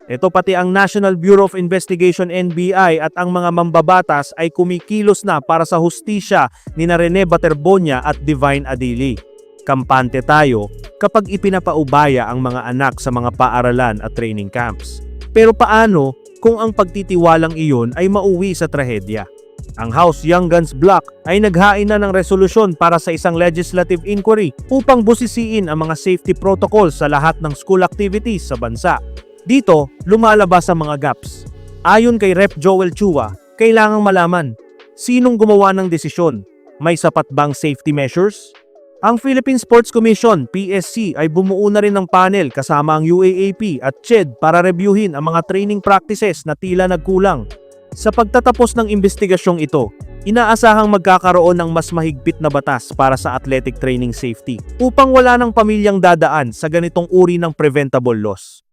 Ito pati ang National Bureau of Investigation NBI at ang mga mambabatas ay kumikilos na para sa hustisya ni Rene Baterbonia at Divine Adili. Kampante tayo kapag ipinapaubaya ang mga anak sa mga paaralan at training camps. Pero paano kung ang pagtitiwalang iyon ay mauwi sa trahedya? Ang House Young Guns Bloc ay naghain na ng resolusyon para sa isang legislative inquiry upang busisiin ang mga safety protocols sa lahat ng school activities sa bansa. Dito, lumalabas ang mga gaps. Ayon kay Rep. Joel Chua, kailangang malaman, sinong gumawa ng desisyon? May sapat bang safety measures? Ang Philippine Sports Commission, PSC, ay bumuo na rin ng panel kasama ang UAAP at CHED para reviewin ang mga training practices na tila nagkulang. Sa pagtatapos ng investigasyong ito, inaasahang magkakaroon ng mas mahigpit na batas para sa athletic training safety upang wala ng pamilyang dadaan sa ganitong uri ng preventable loss.